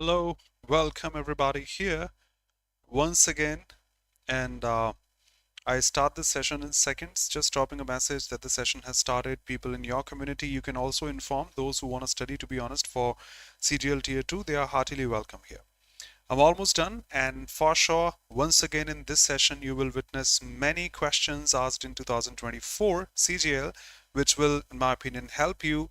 Hello, welcome everybody here once again. And I start this session in seconds, just dropping a message that the session has started. People in your community, you can also inform those who want to study, to be honest, for CGL Tier 2. They are heartily welcome here. I'm almost done, and for sure, once again in this session, you will witness many questions asked in 2024 CGL, which will, in my opinion, help you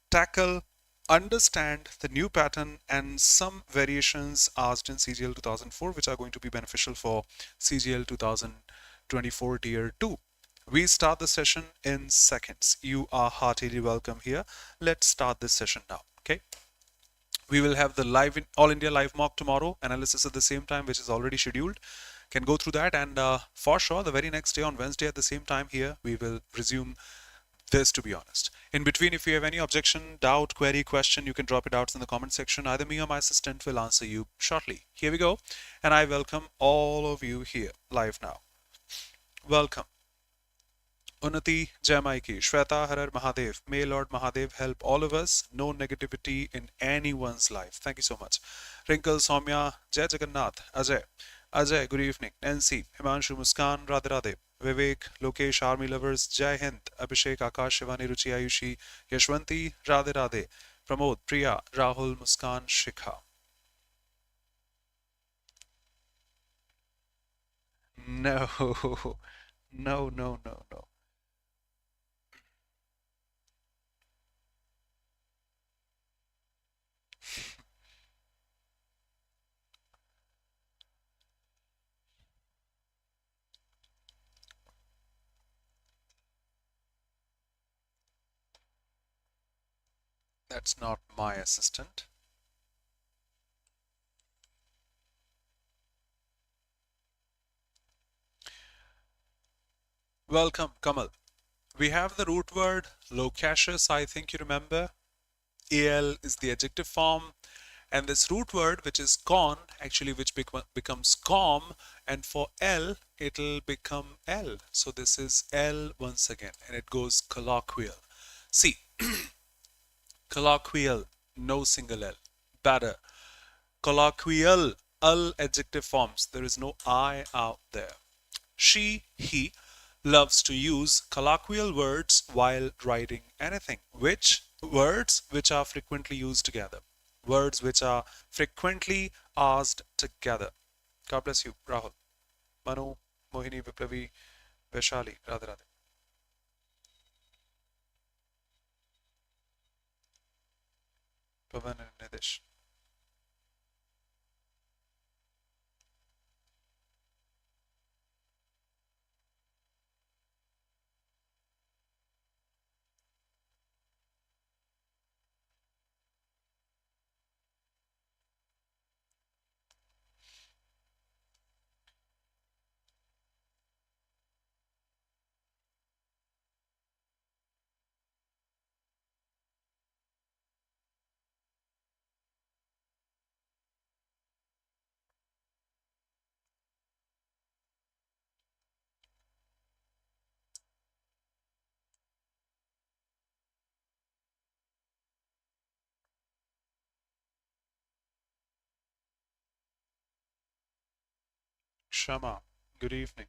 tackle, understand the new pattern and some variations asked in CGL 2004, which are going to be beneficial for CGL 2024 Tier 2. We start the session in seconds. You are heartily welcome here. Let's start this session now. Okay. We will have the live in All India live mock tomorrow, analysis at the same time, which is already scheduled. Can go through that, and for sure, the very next day on Wednesday at the same time here, we will resume this, to be honest. In between, if you have any objection, doubt, query, question, you can drop it out in the comment section. Either me or my assistant will answer you shortly. Here we go. And I welcome all of you here live now. Welcome. Unnati Jamaiki, Shweta Harar Mahadev. May Lord Mahadev help all of us. No negativity in anyone's life. Thank you so much. Wrinkle Soumya, Jai Jagannath, Ajay. Ajay, good evening. Nancy, Himanshu Muskan, Radhe Radhe. Vivek, Lokesh, Army Lovers, Jai Hind, Abhishek, Akash, Shivani, Ruchi, Ayushi, Yashwanti, Radhe Radhe. Pramod, Priya, Rahul, Muskan, Shikha. No, no, no, no, no. That's not my assistant. Welcome, Kamal. We have the root word loquacious, I think you remember. AL is the adjective form, and this root word, which is con, actually which becomes com, and for L, it'll become L. So this is L once again, and it goes colloquial. See, colloquial, no single L. Better. Colloquial, L adjective forms. There is no I out there. She, he loves to use colloquial words while writing anything. Which words? Which are frequently used together. Words which are frequently asked together. God bless you, Rahul. Manu, Mohini, Viplavi, Vaishali, Radhe Radhe. Pavan and Nidesh. Shama, good evening.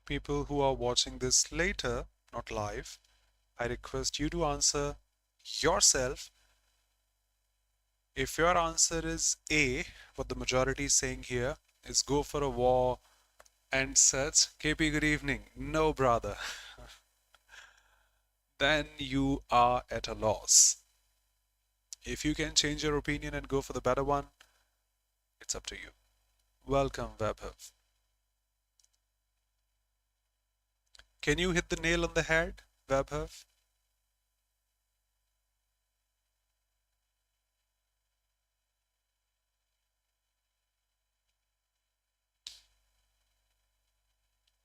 People who are watching this later, not live, I request you to answer yourself. If your answer is A, what the majority is saying here is go for a war and such, KP, good evening. No, brother. Then you are at a loss. If you can change your opinion and go for the better one, it's up to you. Welcome, Webhub. Can you hit the nail on the head, Webhub?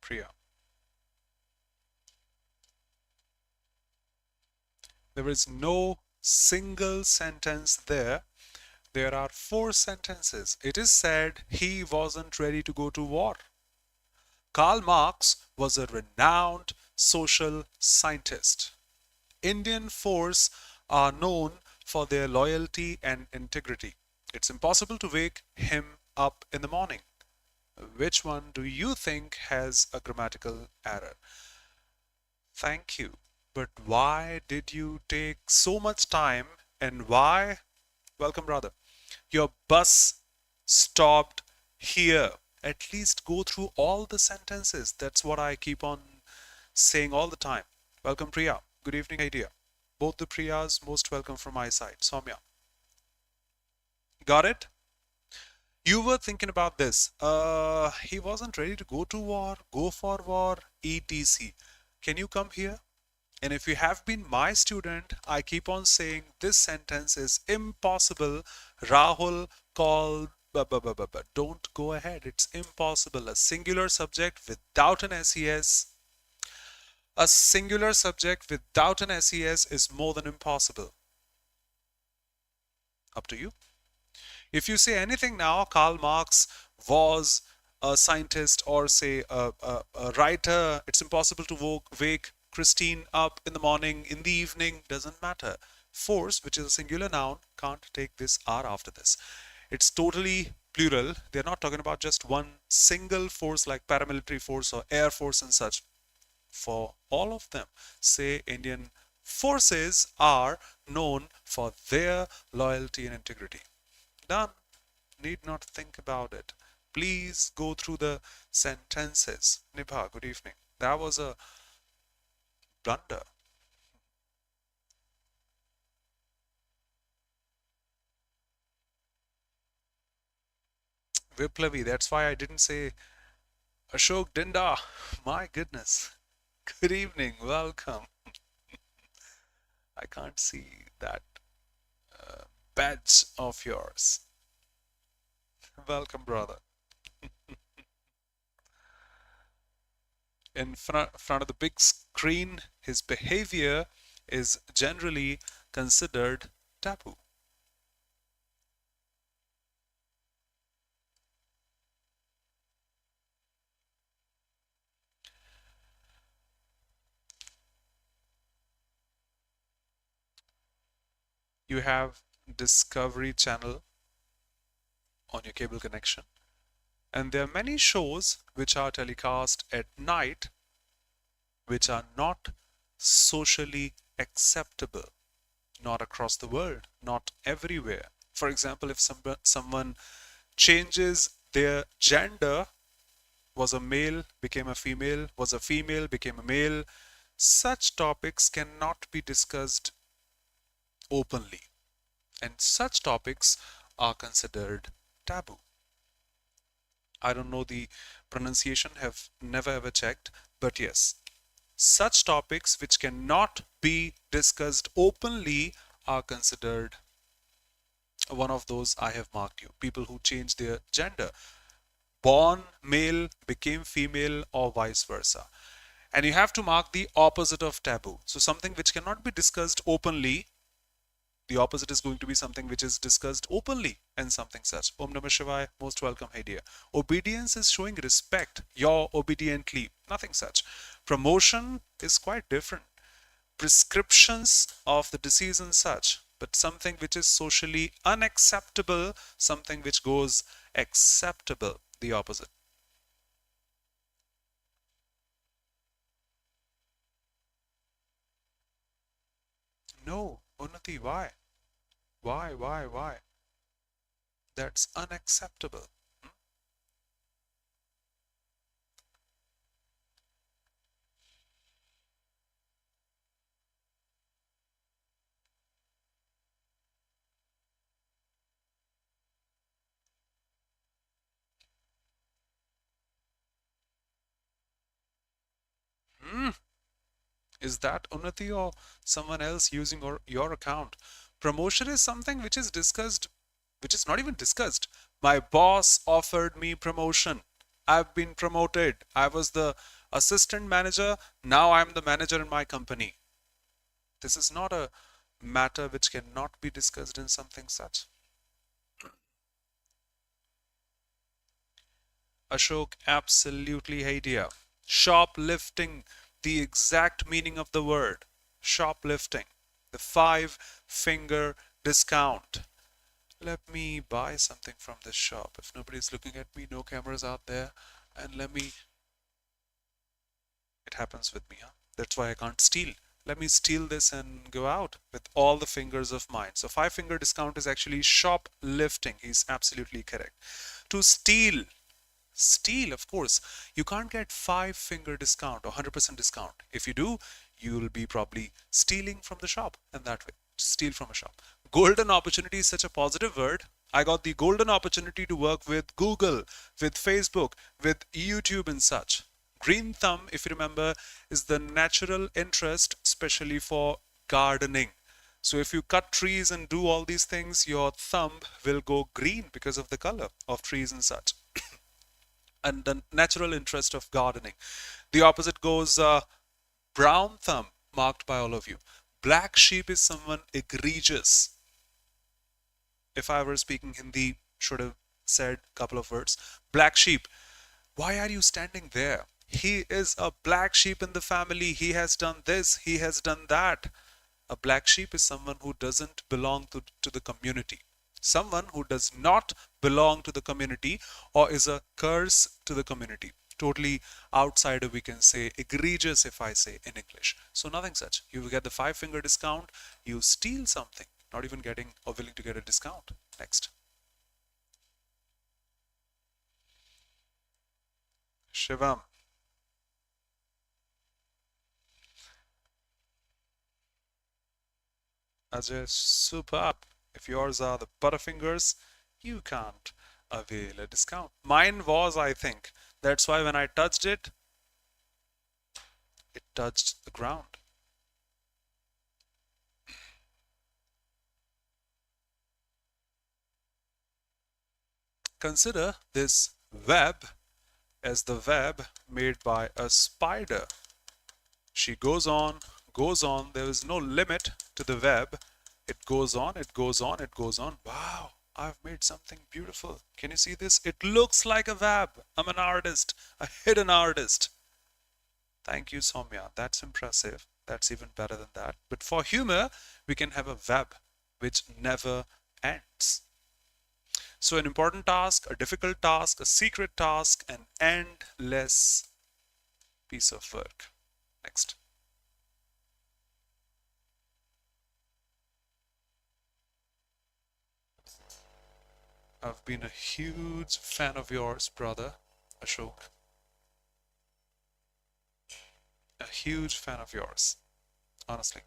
Priya. There is no single sentence there. There are 4 sentences. It is said he wasn't ready to go to war. Karl Marx was a renowned social scientist. Indian force are known for their loyalty and integrity. It's impossible to wake him up in the morning. Which one do you think has a grammatical error? Thank you. But why did you take so much time and why? Welcome, brother. Your bus stopped here. At least go through all the sentences. That's what I keep on saying all the time. Welcome, Priya. Good evening, idea. Both the Priyas, most welcome from my side. Soumya. Got it? You were thinking about this. He wasn't ready to go to war, go for war, etc. Can you come here? And if you have been my student, I keep on saying this sentence is impossible. Rahul called. Don't go ahead. It's impossible. A singular subject without an SES. A singular subject without an SES is more than impossible. Up to you. If you say anything now, Karl Marx was a scientist or say a writer, it's impossible to wake Christine up in the morning, in the evening, doesn't matter. Force, which is a singular noun, can't take this R after this. It's totally plural. They're not talking about just one single force like paramilitary force or air force and such. For all of them, say Indian forces are known for their loyalty and integrity. Done. Need not think about it. Please go through the sentences. Nibha, good evening. That was a blunder. Viplavi, that's why I didn't say Ashok Dinda. My goodness. Good evening. Welcome. I can't see that badge of yours. Welcome, brother. In front of the big screen, his behavior is generally considered taboo. You have Discovery Channel on your cable connection, and there are many shows which are telecast at night which are not socially acceptable, not across the world, not everywhere. For example, if someone changes their gender, was a male, became a female, was a female, became a male, such topics cannot be discussed openly, and such topics are considered taboo. I don't know the pronunciation, have never ever checked, but yes, such topics which cannot be discussed openly are considered one of those I have marked you. People who change their gender, born male, became female, or vice versa. And you have to mark the opposite of taboo. So something which cannot be discussed openly, the opposite is going to be something which is discussed openly and something such. Om Namah Shivaya, most welcome, hey dear. Obedience is showing respect, you're obediently, nothing such. Promotion is quite different. Prescriptions of the disease and such, but something which is socially unacceptable, something which goes acceptable, the opposite. No, Unnati, why? Why? That's unacceptable. Is that Unnati or someone else using your account? Promotion is something which is discussed, which is not even discussed. My boss offered me promotion. I've been promoted. I was the Assistant manager, now I'm the manager in my company. This is not a matter which cannot be discussed in something such. Ashok, absolutely idea. Shoplifting, the exact meaning of the word. Shoplifting. The 5-finger discount. Let me buy something from this shop. If nobody's looking at me, no cameras out there, and let me. It happens with me, huh? That's why I can't steal. Let me steal this and go out with all the fingers of mine. So 5-finger discount is actually shoplifting. He's absolutely correct. To steal. Steal, of course. You can't get 5-finger discount or 100% discount. If you do, you'll be probably stealing from the shop, and that way, steal from a shop. Golden opportunity is such a positive word. I got the golden opportunity to work with Google, with Facebook, with YouTube and such. Green thumb, if you remember, is the natural interest, especially for gardening. So if you cut trees and do all these things, your thumb will go green because of the color of trees and such. And the natural interest of gardening. The opposite goes brown thumb, marked by all of you. Black sheep is someone egregious. If I were speaking Hindi, should have said a couple of words. Black sheep, why are you standing there? He is a black sheep in the family. He has done this, he has done that. A black sheep is someone who doesn't belong to the community. Someone who does not belong to the community or is a curse to the community. Totally outsider, we can say, egregious if I say in English. So nothing such. You get the 5-finger discount, you steal something, not even getting or willing to get a discount. Next. Shivam. Ajay, superb. If yours are the butterfingers, you can't avail a discount. Mine was, I think. That's why when I touched it, it touched the ground. Consider this web as the web made by a spider. She goes on, goes on. There is no limit to the web. It goes on, it goes on, it goes on. Wow, I've made something beautiful. Can you see this? It looks like a web. I'm an artist, a hidden artist. Thank you, Soumya. That's impressive. That's even better than that. But for humor, we can have a web which never ends. So an important task, a difficult task, a secret task, an endless piece of work. Next. I've been a huge fan of yours, brother Ashok. A huge fan of yours, honestly.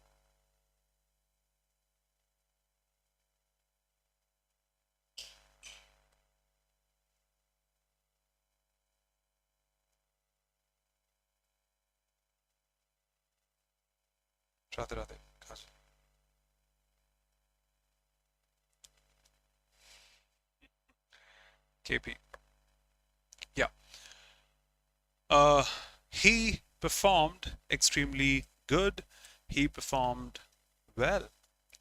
Radhe Radhe. KP. Yeah. He performed extremely good. He performed well.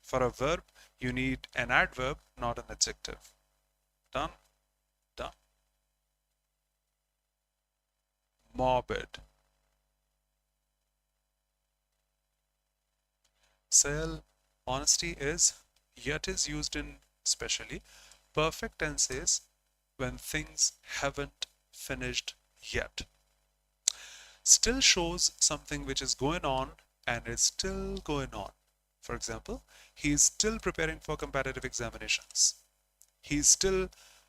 For a verb, you need an adverb, not an adjective. Done? Done. Morbid. Sel, honesty is, yet is used in specially perfect tenses when things haven't finished yet. Still shows something which is going on and is still going on. For example, he is still preparing for competitive examinations. He is still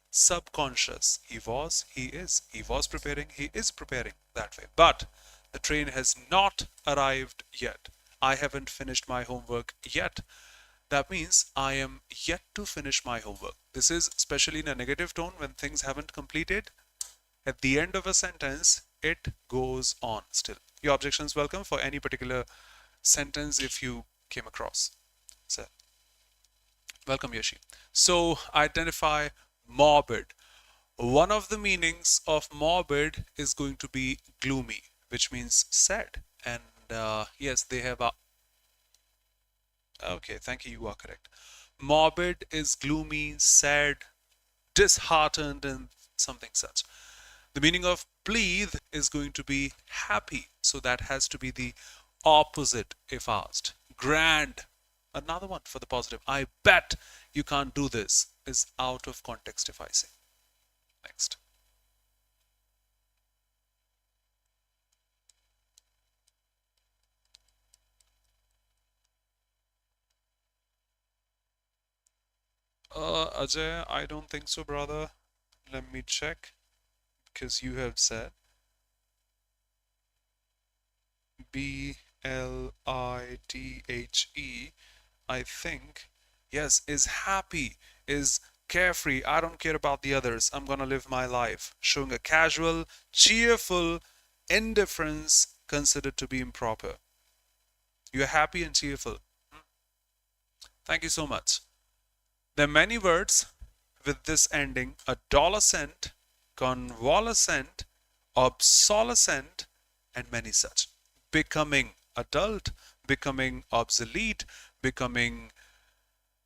subconscious. He was, he is. He was preparing, he is preparing that way. But the train has not arrived yet. I haven't finished my homework yet. That means I am yet to finish my homework. This is especially in a negative tone when things haven't completed. At the end of a sentence, it goes on still. Your objections welcome for any particular sentence if you came across. So, welcome Yoshi. So, identify morbid. One of the meanings of morbid is going to be gloomy. which means said. And yes, they have okay, thank you, you are correct. Morbid is gloomy, sad, disheartened, and something such. The meaning of pleased is going to be happy, so that has to be the opposite if asked. Grand, another one for the positive. I bet you can't do this is out of context if I say. Next. Ajay, I don't think so, brother. Let me check because you have said Blithe. I think, yes, is happy, is carefree. I don't care about the others. I'm gonna live my life. Showing a casual, cheerful indifference considered to be improper. You're happy and cheerful. Thank you so much. There are many words with this ending: adolescent, convalescent, obsolescent, and many such. Becoming adult, becoming obsolete, becoming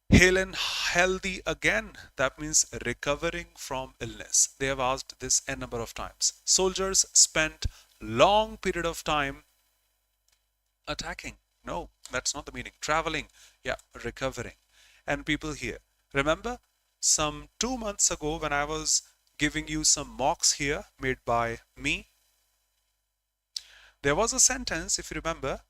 hale and healthy again. That means recovering from illness. They have asked this a number of times. Soldiers spent long period of time attacking. No, that's not the meaning. Traveling. Yeah, recovering. And people here. Remember some 2 months ago when I was giving you some mocks here made by me, there was a sentence, if you remember,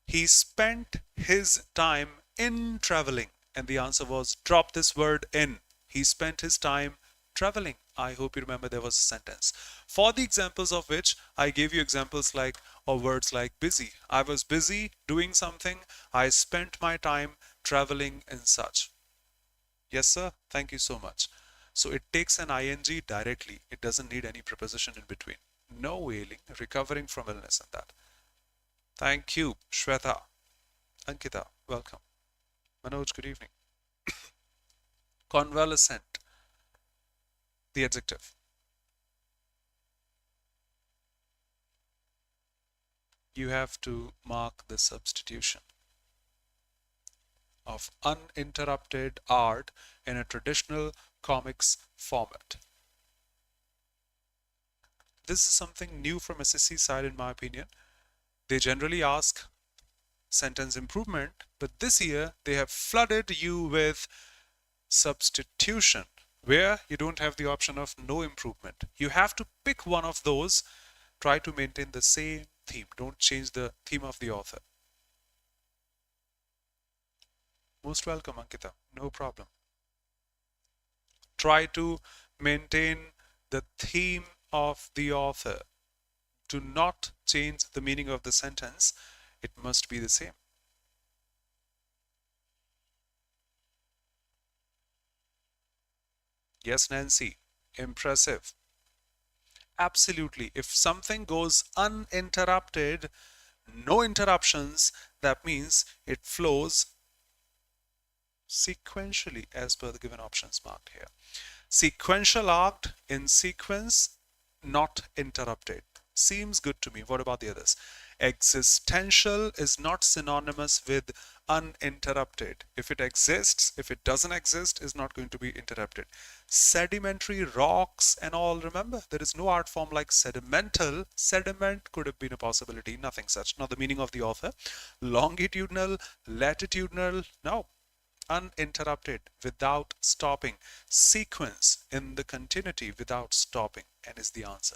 he spent his time in traveling. And the answer was drop this word in. He spent his time traveling. I hope you remember there was a sentence. For the examples of which I gave you examples like or words like busy. I was busy doing something. I spent my time traveling and such. Yes, sir. Thank you so much. So it takes an ing directly. It doesn't need any preposition in between. No ailing, recovering from illness and that. Thank you, Shweta. Ankita, welcome. Manoj, good evening. Convalescent, the adjective. You have to mark the substitution of uninterrupted art in a traditional comics format. This is something new from SSC side in my opinion. They generally ask sentence improvement, but this year they have flooded you with substitution where you don't have the option of no improvement. You have to pick one of those. Try to maintain the same theme. Don't change the theme of the author. Most welcome, Ankita. No problem. Try to maintain the theme of the author. Do not change the meaning of the sentence. It must be the same. Yes, Nancy. Impressive. Absolutely. If something goes uninterrupted, no interruptions, that means it flows sequentially as per the given options marked here. Sequential arc in sequence, not interrupted. Seems good to me. What about the others? Existential is not synonymous with uninterrupted. If it exists, if it doesn't exist, is not going to be interrupted. Sedimentary rocks and all, remember, there is no art form like sedimental. Sediment could have been a possibility, nothing such. Not the meaning of the author. Longitudinal, latitudinal, no. Uninterrupted, without stopping. Sequence in the continuity without stopping, and is the answer.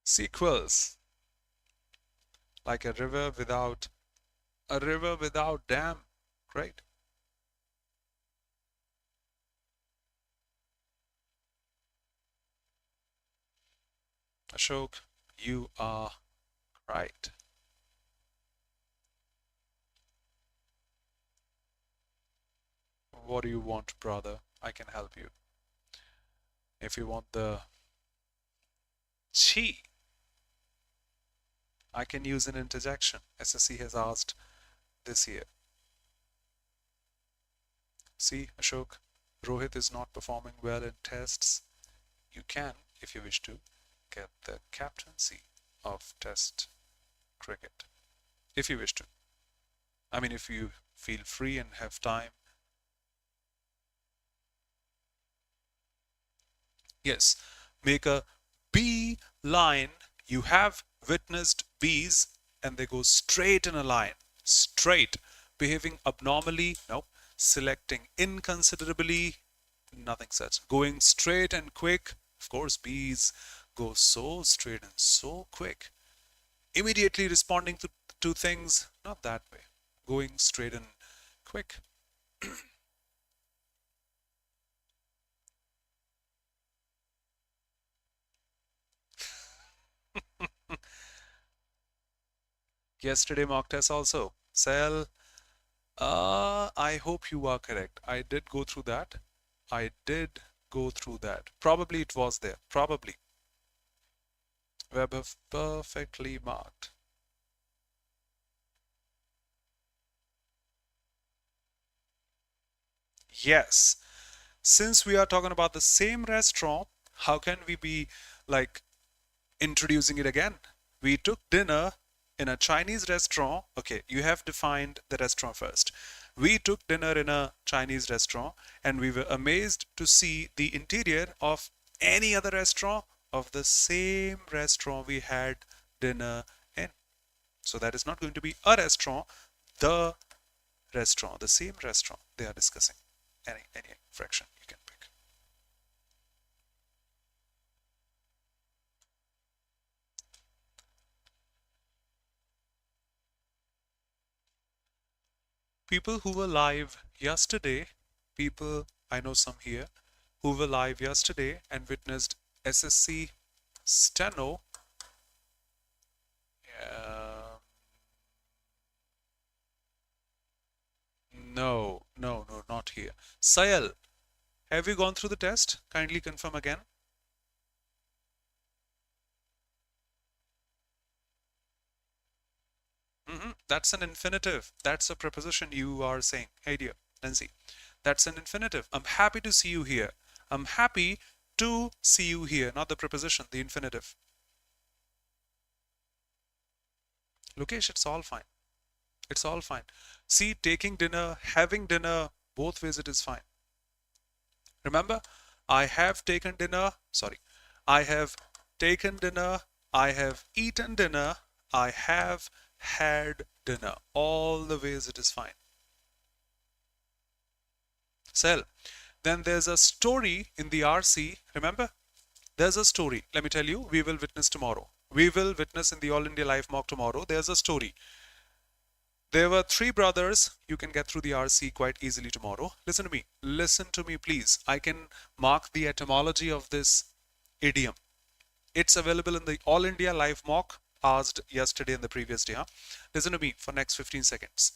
Sequels, like a river without dam. Great. Ashok, you are right. What do you want, brother? I can help you. If you want the chi, I can use an interjection. SSC has asked this year. See, Ashok, Rohit is not performing well in tests. You can, if you wish to, get the captaincy of Test cricket. If you wish to. I mean, if you feel free and have time. Yes, make a bee line. You have witnessed bees and they go straight in a line. Straight. Behaving abnormally? No. Selecting inconsiderably? Nothing such. Going straight and quick? Of course, bees go so straight and so quick. Immediately responding to things? Not that way. Going straight and quick. Yesterday mock test also. Cell. I hope you are correct. I did go through that. I did go through that. Probably it was there. Probably. Web have perfectly marked. Yes. Since we are talking about the same restaurant, how can we be like introducing it again? We took dinner in a Chinese restaurant. Okay, you have defined the restaurant first. We took dinner in a Chinese restaurant and we were amazed to see the interior of any other restaurant of the same restaurant we had dinner in. So that is not going to be a restaurant, the restaurant, the same restaurant they are discussing. Any fraction you can pick. People who were live yesterday, people, I know some here, who were live yesterday and witnessed SSC Steno. No, not here. Sayal, have you gone through the test? Kindly confirm again. That's an infinitive. That's a preposition you are saying. Hey dear, Nancy. That's an infinitive. I'm happy to see you here. I'm happy to see you here. Not the preposition, the infinitive. Lokesh, it's all fine. It's all fine. See, taking dinner, having dinner, both ways it is fine. Remember, I have taken dinner. Sorry. I have taken dinner. I have eaten dinner. I have had dinner. All the ways it is fine. Cell. Then there's a story in the RC. Remember? There's a story. Let me tell you, we will witness tomorrow. We will witness in the All India Live mock tomorrow. There's a story. There were three brothers. You can get through the RC quite easily tomorrow. Listen to me. Listen to me, please. I can mark the etymology of this idiom. It's available in the All India Live mock asked yesterday and the previous day. Listen to me for next 15 seconds.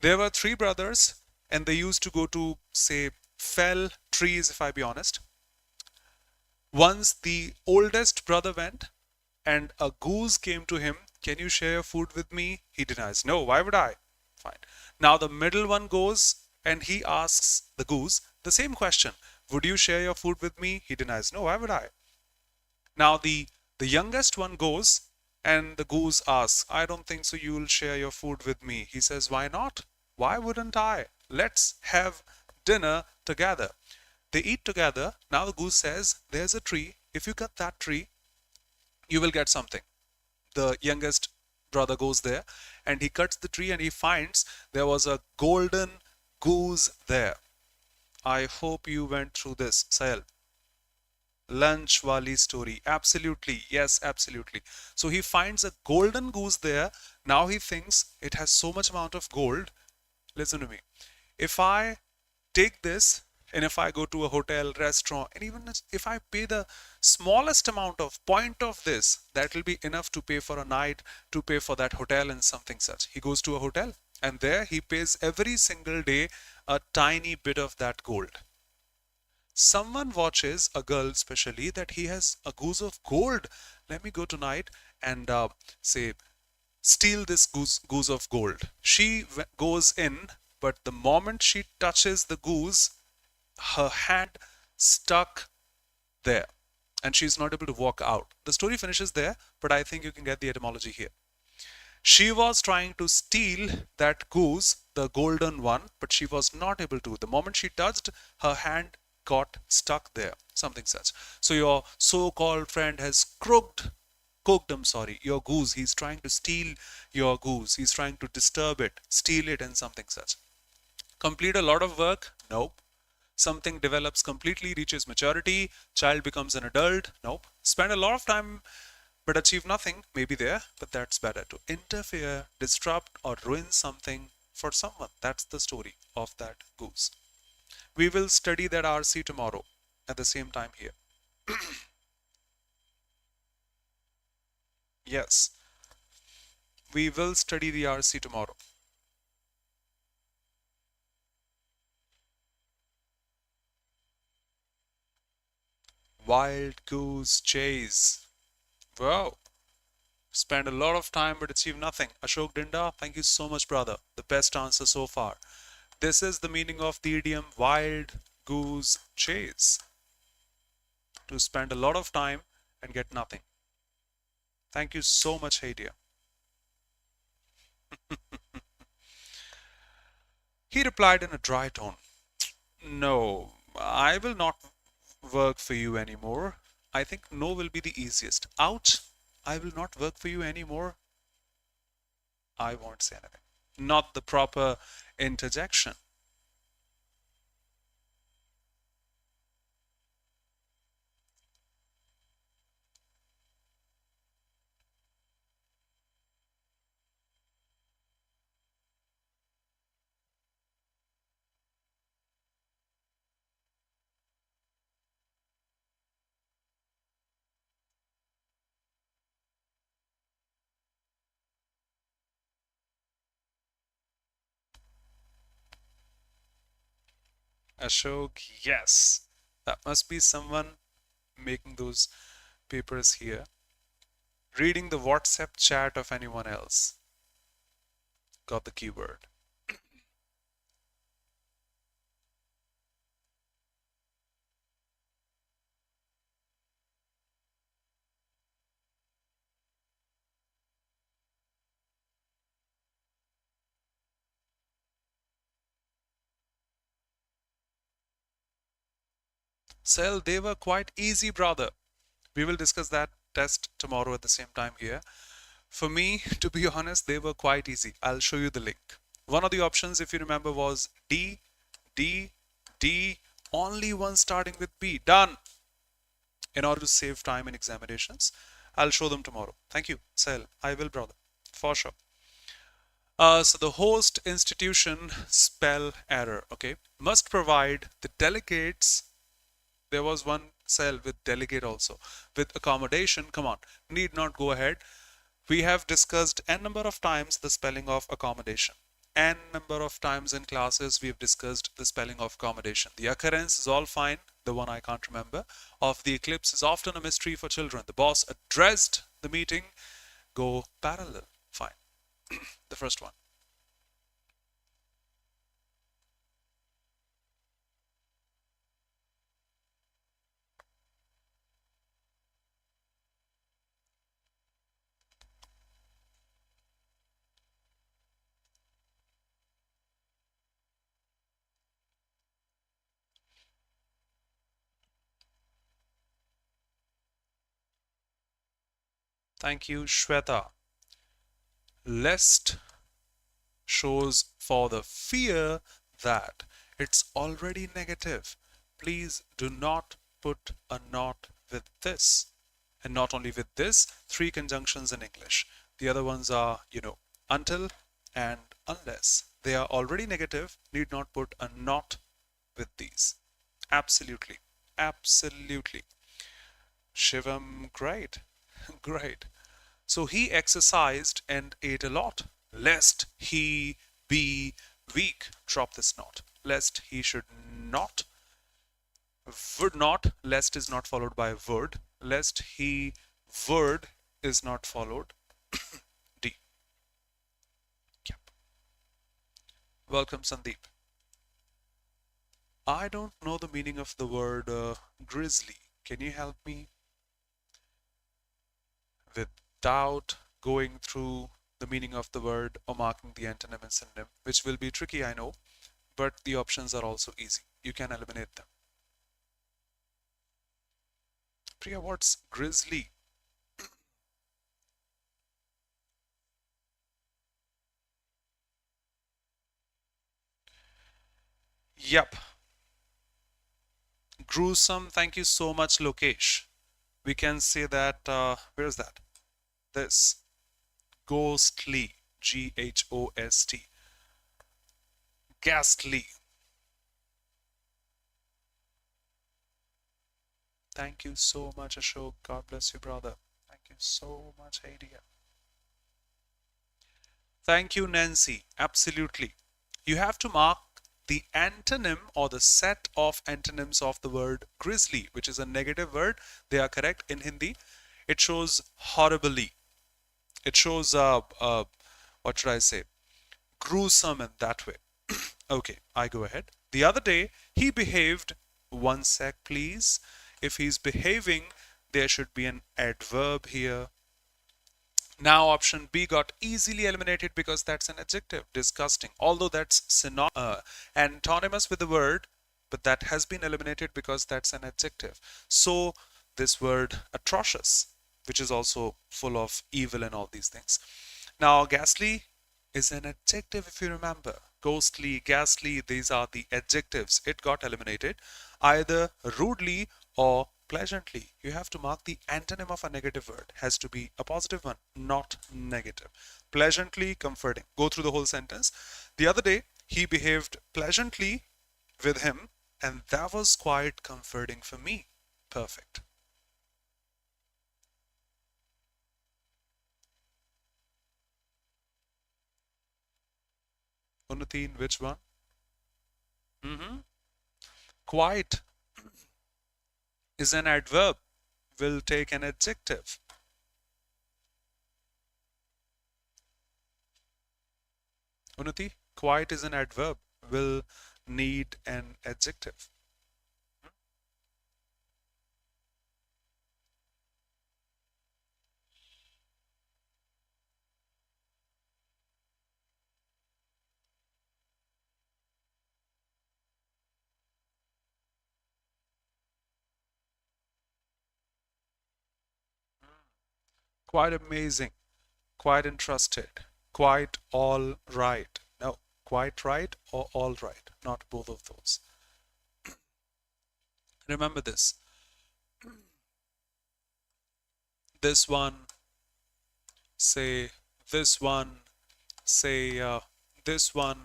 There were three brothers and they used to go to, say, fell trees, if I be honest. Once the oldest brother went and a goose came to him. Can you share food with me? He denies. No, why would I? Fine. Now the middle one goes and he asks the goose the same question. Would you share your food with me? He denies. No, why would I? Now the youngest one goes and the goose asks, I don't think so you'll share your food with me. He says, why not? Why wouldn't I? Let's have dinner together. They eat together. Now the goose says, there's a tree. If you cut that tree, you will get something. The youngest brother goes there and he cuts the tree and he finds there was a golden goose there. I hope you went through this, Sahel. Lunch wali story. Absolutely. Yes, absolutely. So he finds a golden goose there. Now he thinks it has so much amount of gold. Listen to me. If I take this and if I go to a hotel, restaurant, and even if I pay the smallest amount of point of this, that will be enough to pay for a night, to pay for that hotel and something such. He goes to a hotel and there he pays every single day a tiny bit of that gold. Someone watches, a girl especially, that he has a goose of gold let me go tonight and say, steal this goose of gold. She goes in, but the moment she touches the goose, her hand stuck there and she's not able to walk out. The story finishes there, but I think you can get the etymology here. She was trying to steal that goose, the golden one, but she was not able to. The moment she touched, her hand got stuck there, something such. So your so-called friend has cooked your goose. He's trying to steal your goose. He's trying to disturb it, steal it, and something such. Complete a lot of work? Nope. Something develops completely, reaches maturity, child becomes an adult? Nope. Spend a lot of time but achieve nothing? Maybe there, but that's better. To interfere, disrupt, or ruin something for someone. That's the story of that goose. We will study that RC tomorrow at the same time here. Yes, we will study the RC tomorrow. Wild goose chase. Wow. Spend a lot of time but achieve nothing. Ashok Dinda, thank you so much, brother. The best answer so far. This is the meaning of the idiom wild goose chase. To spend a lot of time and get nothing. Thank you so much, Hadia. He replied in a dry tone, no, I will not work for you anymore. I think no will be the easiest. Ouch! I will not work for you anymore. I won't say anything. Not the proper interjection. Ashok, yes. That must be someone making those papers here. Reading the WhatsApp chat of anyone else. Got the keyword. Sel, they were quite easy, brother. We will discuss that test tomorrow at the same time here. For me, to be honest, they were quite easy. I'll show you the link. One of the options, if you remember, was D, D, D, only one starting with B. Done. In order to save time in examinations, I'll show them tomorrow. Thank you, Sel. I will, brother, for sure. So the host institution spell error, okay, must provide the delegates. There was one cell with delegate also. With accommodation, come on, need not go ahead. We have discussed n number of times the spelling of accommodation. N number of times in classes we have discussed the spelling of accommodation. The occurrence is all fine. The one I can't remember of the eclipse is often a mystery for children. The boss addressed the meeting. Go parallel. Fine. The first one. Thank you, Shweta. Lest shows for the fear that it's already negative. Please do not put a not with this. And not only with this, three conjunctions in English. The other ones are, until and unless. They are already negative, need not put a not with these. Absolutely. Absolutely. Shivam, great. Great. So he exercised and ate a lot, lest he be weak. Drop this not. Lest he should not. Would not. Lest is not followed by would. Lest he Word is not followed. D. Yep. Welcome, Sandeep. I don't know the meaning of the word grizzly. Can you help me? Without going through the meaning of the word or marking the antonym and synonym, which will be tricky, I know, but the options are also easy. You can eliminate them. Priya, what's grizzly? Yep. Gruesome. Thank you so much, Lokesh. We can say that, where is that? This. Ghostly. G-H-O-S-T. Ghastly. Thank you so much, Ashok. God bless you, brother. Thank you so much, Adia. Thank you, Nancy. Absolutely. You have to mark the antonym or the set of antonyms of the word grizzly, which is a negative word. They are correct in Hindi. It shows horribly. It shows, what should I say? Gruesome in that way. Okay, I go ahead. The other day, he behaved. One sec, please. If he's behaving, there should be an adverb here. Now option B got easily eliminated because that's an adjective. Disgusting. Although that's antonymous with the word, but that has been eliminated because that's an adjective. So this word atrocious, which is also full of evil and all these things. Now ghastly is an adjective, if you remember. Ghostly, ghastly, these are the adjectives. It got eliminated either rudely or pleasantly. You have to mark the antonym of a negative word. Has to be a positive one, not negative. Pleasantly, comforting. Go through the whole sentence. The other day, he behaved pleasantly with him, and that was quite comforting for me. Perfect. Unatin, which one? Quite is an adverb. Will take an adjective. Unnati, quite is an adverb. Will need an adjective. Quite amazing. Quite interested. Quite all right. No, quite right or all right. Not both of those. Remember this. This one, say this one, say this one,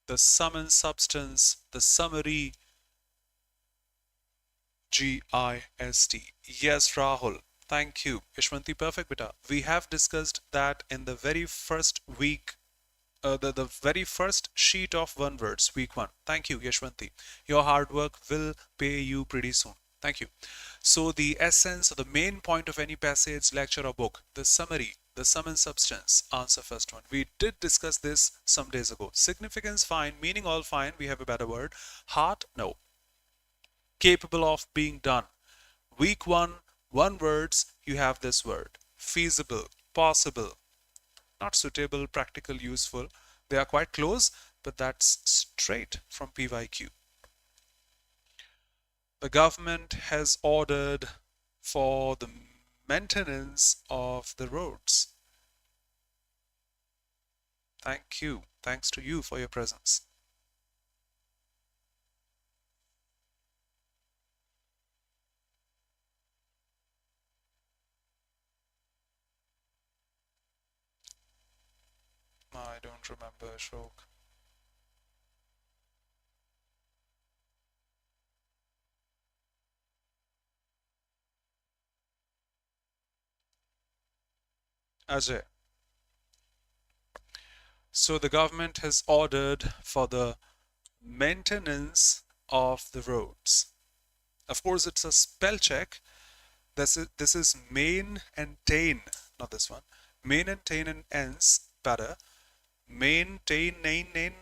the sum and substance, the summary, G-I-S-T. Yes, Rahul. Thank you. Ishwanti, perfect, beta. We have discussed that in the very first week, the very first sheet of one words, week one. Thank you, Yashwanti. Your hard work will pay you pretty soon. Thank you. So the essence or the main point of any passage, lecture or book, the summary, the sum and substance, answer first one. We did discuss this some days ago. Significance, fine. Meaning, all fine. We have a better word. Heart, no. Capable of being done. Week one words, you have this word. Feasible, possible, not suitable, practical, useful. They are quite close, but that's straight from PYQ. The government has ordered for the maintenance of the roads. Thank you. Thanks to you for your presence. I don't remember, Ashok. Ajay. So the government has ordered for the maintenance of the roads. Of course, it's a spell check. This is main and tain, not this one. Main and tain and ends better. Maintain, nain,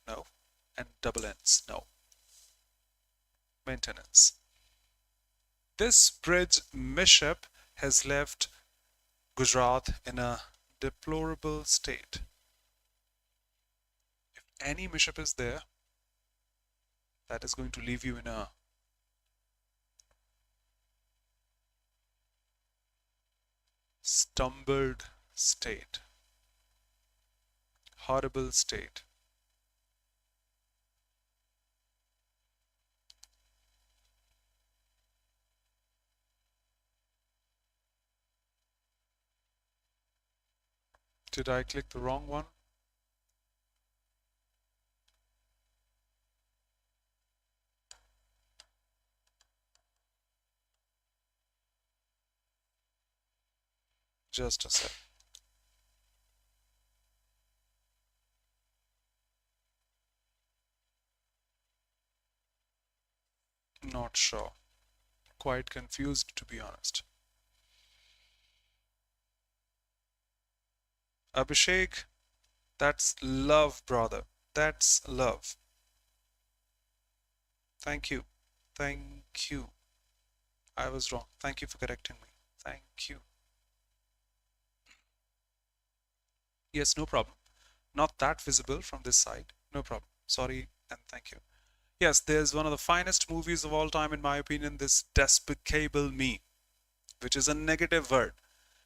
no, and double ends, no. Maintenance. This bridge mishap has left Gujarat in a deplorable state. If any mishap is there, that is going to leave you in a stumbled state, horrible state. Did I click the wrong one? Just a sec. Not sure. Quite confused, to be honest. Abhishek, that's love, brother. That's love. Thank you. Thank you. I was wrong. Thank you for correcting me. Thank you. Yes, no problem. Not that visible from this side. No problem. Sorry and thank you. Yes, there's one of the finest movies of all time, in my opinion, this Despicable Me, which is a negative word,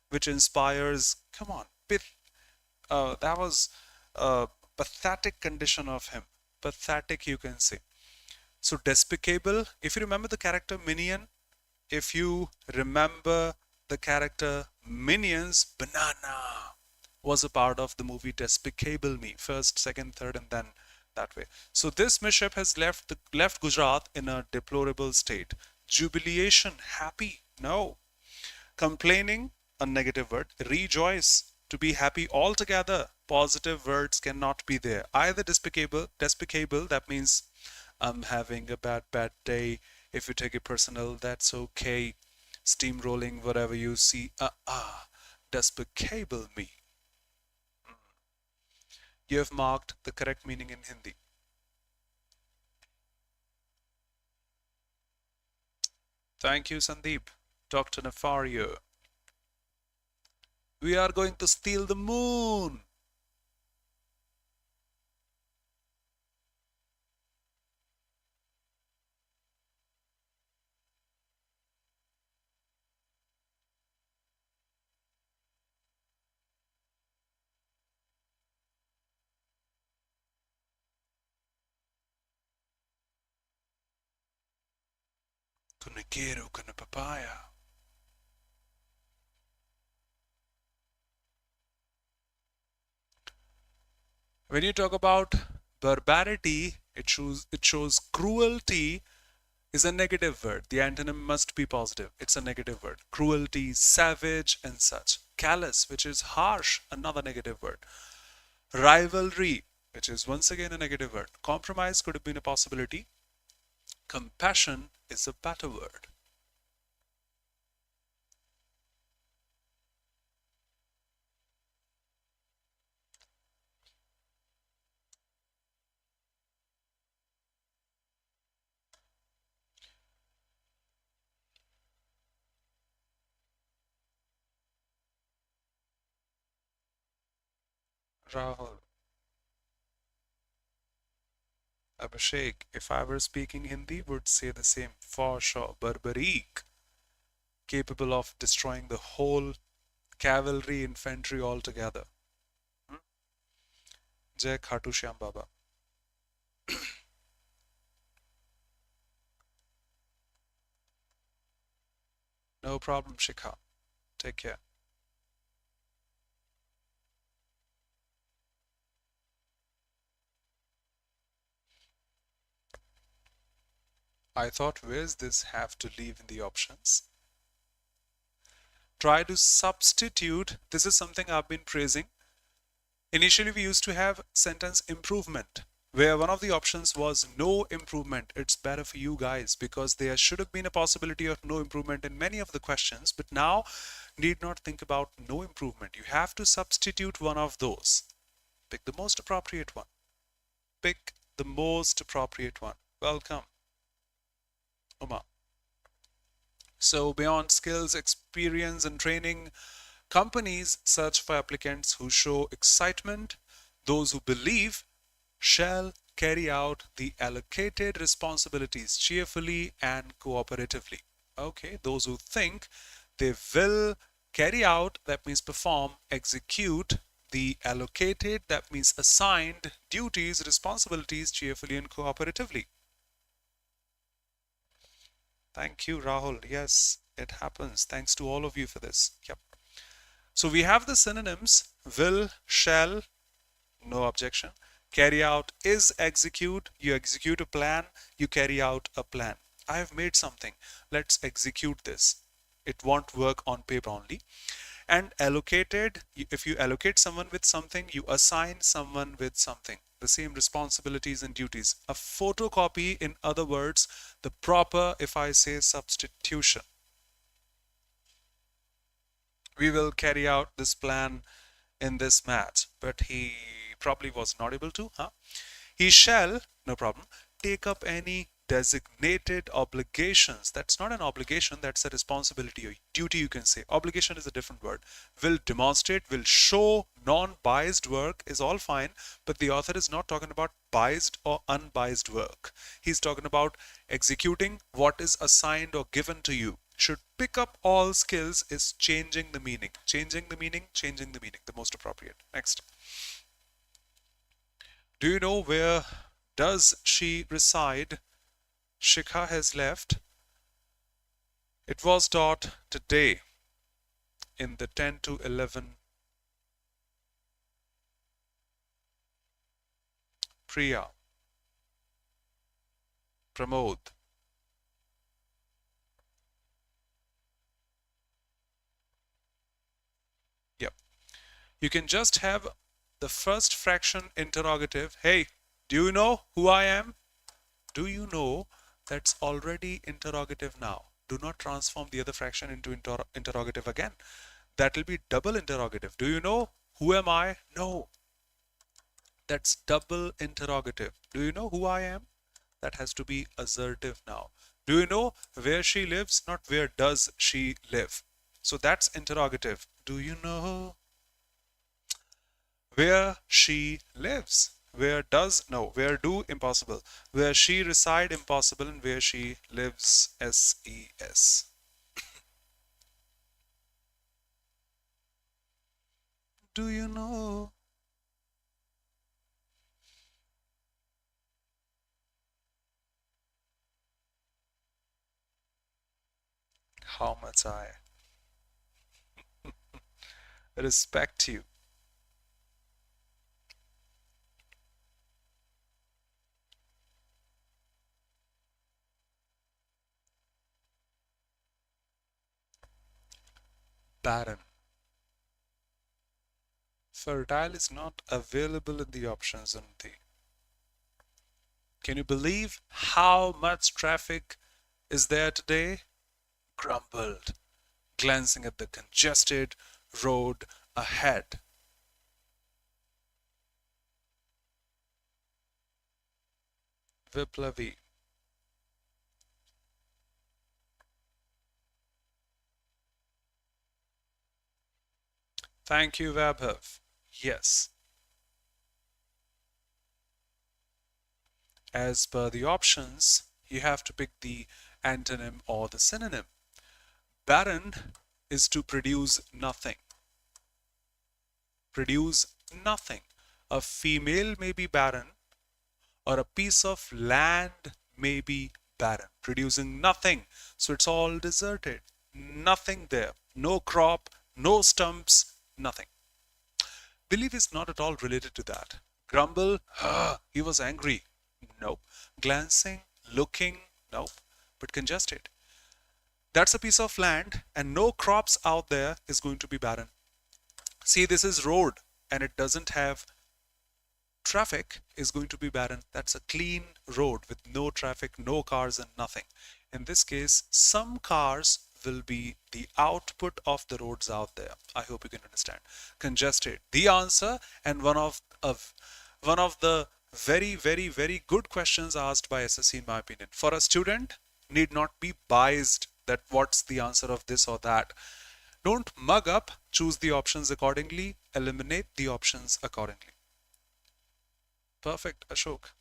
which inspires, come on, that was a pathetic condition of him. Pathetic, you can say. So despicable, if you remember the character Minion, if you remember the character Minions, Banana was a part of the movie Despicable Me, first, second, third, and then that way. So this mishap has left Gujarat in a deplorable state. Jubilation, happy, no. Complaining, a negative word. Rejoice, to be happy altogether. Positive words cannot be there. Either despicable, that means I'm having a bad day. If you take it personal, that's okay. Steamrolling, whatever you see. Despicable me. You have marked the correct meaning in Hindi. Thank you, Sandeep. Dr. Nefario. We are going to steal the moon. Kunekero, kunepapaya. When you talk about barbarity, it shows cruelty is a negative word. The antonym must be positive. It's a negative word. Cruelty, savage, and such. Callous, which is harsh, another negative word. Rivalry, which is once again a negative word. Compromise could have been a possibility. Compassion is a better word. Rahul. Abhishek, if I were speaking Hindi, would say the same for sure. Barbaric, capable of destroying the whole cavalry infantry altogether. Jai Khatu Shyam Baba. No problem, Shikha. Take care. I thought, where's this have to leave in the options? Try to substitute. This is something I've been praising. Initially, we used to have sentence improvement, where one of the options was no improvement. It's better for you guys because there should have been a possibility of no improvement in many of the questions, but now need not think about no improvement. You have to substitute one of those. Pick the most appropriate one. Pick the most appropriate one. Welcome, Uma. So beyond skills, experience, and training, companies search for applicants who show excitement. Those who believe shall carry out the allocated responsibilities cheerfully and cooperatively. Okay, those who think they will carry out, that means perform, execute the allocated, that means assigned duties, responsibilities cheerfully and cooperatively. Thank you, Rahul. Yes, it happens. Thanks to all of you for this. Yep. So we have the synonyms will, shall, no objection. Carry out is execute. You execute a plan, you carry out a plan. I have made something. Let's execute this. It won't work on paper only. And allocated, if you allocate someone with something, you assign someone with something. The same responsibilities and duties. A photocopy, in other words, the proper, if I say, substitution. We will carry out this plan in this match, but he probably was not able to, huh? He shall, no problem, take up any designated obligations. That's not an obligation, that's a responsibility or duty, you can say. Obligation is a different word. Will demonstrate, will show non-biased work is all fine, but the author is not talking about biased or unbiased work. He's talking about executing what is assigned or given to you. Should pick up all skills is changing the meaning. Changing the meaning, changing the meaning. The most appropriate. Next. Do you know where does she reside? Shikha has left. It was taught today in the 10 to 11. Priya. Pramod. Yep. You can just have the first fraction interrogative. Hey, do you know who I am? Do you know? That's already interrogative now. Do not transform the other fraction into interrogative again. That will be double interrogative. Do you know? Who am I? No. That's double interrogative. Do you know who I am? That has to be assertive now. Do you know where she lives? Not where does she live. So that's interrogative. Do you know where she lives? Where does, no, where do, impossible. Where she reside, impossible, and where she lives, S-E-S. Do you know? How much I respect you. Barren. Fertile is not available in the options in the. Can you believe how much traffic is there today? Grumbled, glancing at the congested road ahead. Viplavi. Thank you, Vaibhav. Yes. As per the options, you have to pick the antonym or the synonym. Barren is to produce nothing. Produce nothing. A female may be barren, or a piece of land may be barren, producing nothing. So it's all deserted. Nothing there. No crop, no stumps, nothing. Belief is not at all related to that. Grumble, he was angry. Nope. Glancing, looking, nope. But congested. That's a piece of land and no crops out there is going to be barren. See, this is road and it doesn't have traffic is going to be barren. That's a clean road with no traffic, no cars and nothing. In this case, some cars will be the output of the roads out there. I hope you can understand. Congested, the answer, and one of the very good questions asked by SSC in my opinion. For a student, need not be biased that what's the answer of this or that. Don't mug up, choose the options accordingly, eliminate the options accordingly. Perfect, Ashok.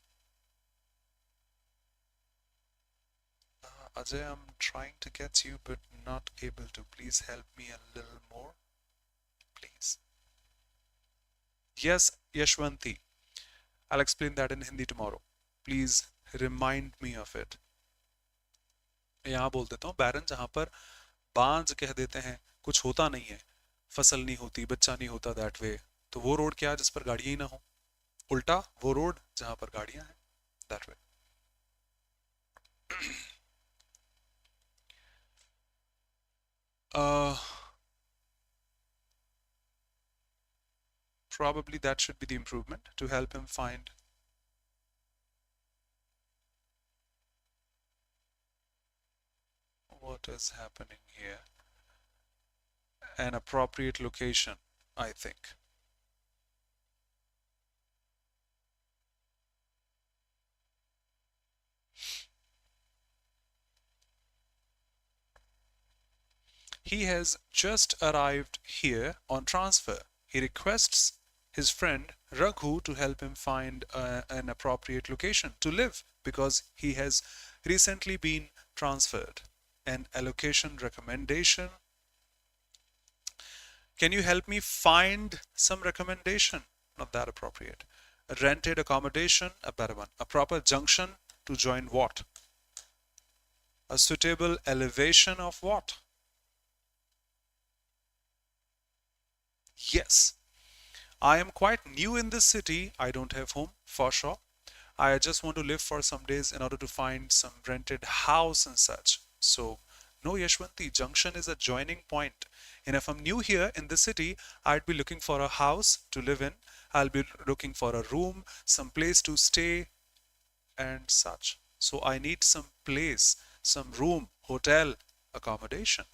Ajay, I'm trying to get you but not able to. Please help me a little more. Please. Yes, Yashwanti. I'll explain that in Hindi tomorrow. Please remind me of it. यहाँ बोल देता हूँ बैरन जहाँ पर बांझ कह देते हैं, कुछ होता नहीं है, फसल नहीं होती, बच्चा नहीं होता, दैट वे, तो वो रोड क्या है जिस पर गाड़ियां ही ना हो, उल्टा वो रोड जहां पर गाड़ियां हैं, that way. Probably that should be the improvement to help him find. What is happening here? An appropriate location, I think. He has just arrived here on transfer. He requests his friend Raghu to help him find an appropriate location to live because he has recently been transferred. An allocation recommendation. Can you help me find some recommendation? Not that appropriate. A rented accommodation, a better one. A proper junction to join what? A suitable elevation of what? Yes. I am quite new in this city. I don't have home, for sure. I just want to live for some days in order to find some rented house and such. So, no, Yashwanti, junction is a joining point. And if I'm new here in the city, I'd be looking for a house to live in. I'll be looking for a room, some place to stay and such. So I need some place, some room, hotel, accommodation.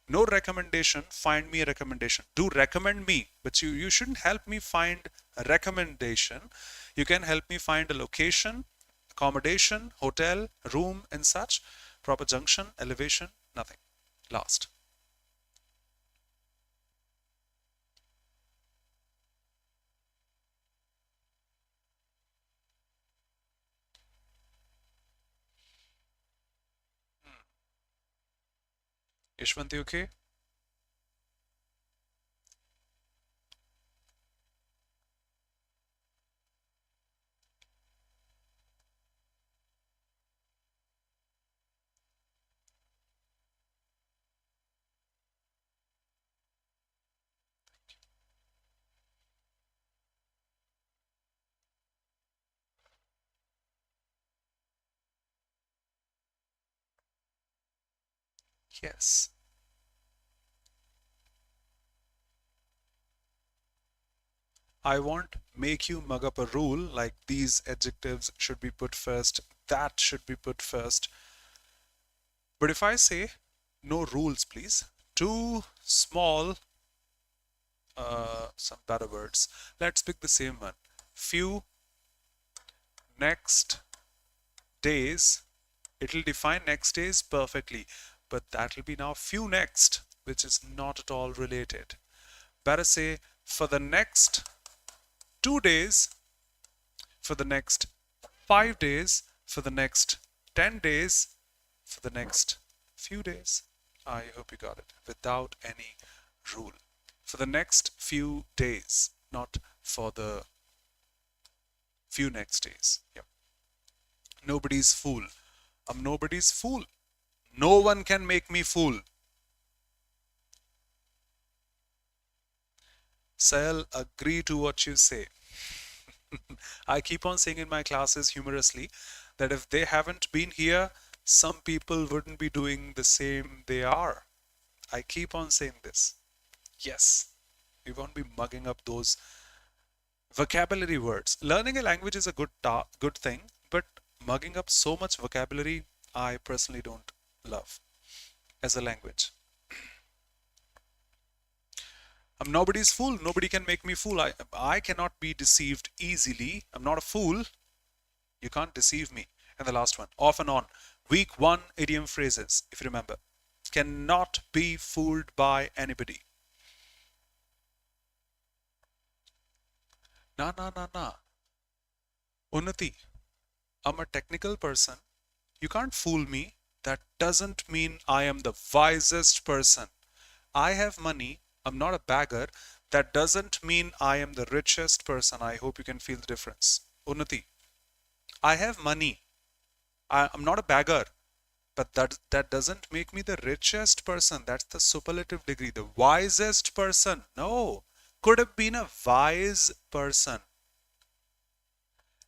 No recommendation, find me a recommendation. Do recommend me, but you shouldn't help me find a recommendation. You can help me find a location, accommodation, hotel, room and such. Proper junction, elevation, nothing. Last. Ishwanti, okay? Yes. I won't make you mug up a rule like these adjectives should be put first, that should be put first. But if I say no rules, please, too small, some better words. Let's pick the same one. Few next days. It'll define next days perfectly, but that will be now few next, which is not at all related. Better say for the next 2 days, for the next 5 days, for the next 10 days, for the next few days. I hope you got it. Without any rule. For the next few days, not for the few next days. Yep. Nobody's fool. I'm nobody's fool. No one can make me fool. Sahil, agree to what you say. I keep on saying in my classes humorously that if they haven't been here, some people wouldn't be doing the same they are. I keep on saying this. Yes, we won't be mugging up those Vocabulary words. Learning a language is a good thing, but mugging up so much vocabulary, I personally don't love as a language. I'm nobody's fool. Nobody can make me fool. I cannot be deceived easily. I'm not a fool. You can't deceive me. And the last one, off and on. Week 1 idiom phrases, if you remember. Cannot be fooled by anybody. Na na na na. Unnati, I'm a technical person. You can't fool me. That doesn't mean I am the wisest person. I have money. I'm not a beggar. That doesn't mean I am the richest person. I hope you can feel the difference. Unnati, I have money. I'm not a beggar. But that doesn't make me the richest person. That's the superlative degree. The wisest person. No. Could have been a wise person.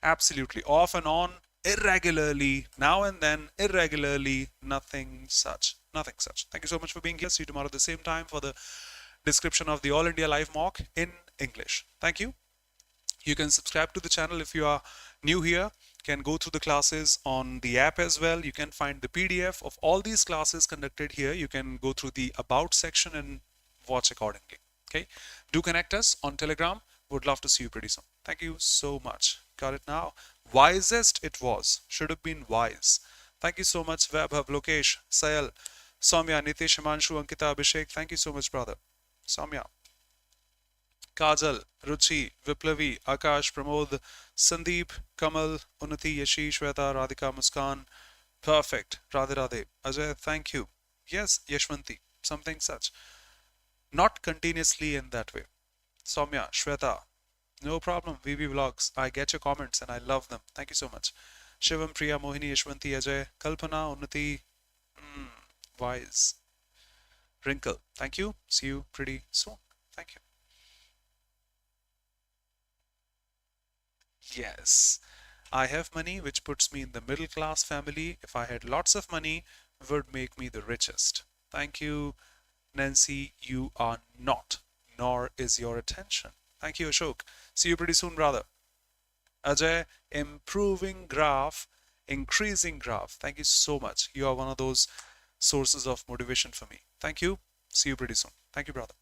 Absolutely. Off and on, irregularly, now and then, irregularly, nothing such. Nothing such. Thank you so much for being here. See you tomorrow at the same time for the description of the All India Live mock in English. Thank you. You can subscribe to the channel if you are new here. Can go through the classes on the app as well. You can find the PDF of all these classes conducted here. You can go through the about section and watch accordingly. Okay. Do connect us on Telegram. Would love to see you pretty soon. Thank you so much. Got it now. Wisest it was. Should have been wise. Thank you so much, Vaibhav, Lokesh, Sayal, Soumya, Nitish, Himanshu, Ankita, Abhishek. Thank you so much, brother. Soumya. Kajal, Ruchi, Viplavi, Akash, Pramod, Sandeep, Kamal, Unnati, Yashi, Shweta, Radhika, Muskan. Perfect. Radhe Radhe. Ajay, thank you. Yes, Yashwanti. Something such. Not continuously in that way. Soumya, Shweta. No problem. VB Vlogs. I get your comments and I love them. Thank you so much. Shivam, Priya, Mohini, Yashwanti, Ajay, Kalpana, Unnati. Wise. Wrinkle. Thank you. See you pretty soon. Thank you. Yes, I have money, which puts me in the middle class family. If I had lots of money, would make me the richest. Thank you, Nancy. You are not, nor is your attention. Thank you, Ashok. See you pretty soon, brother. Ajay, improving graph, increasing graph. Thank you so much. You are one of those sources of motivation for me. Thank you. See you pretty soon. Thank you, brother.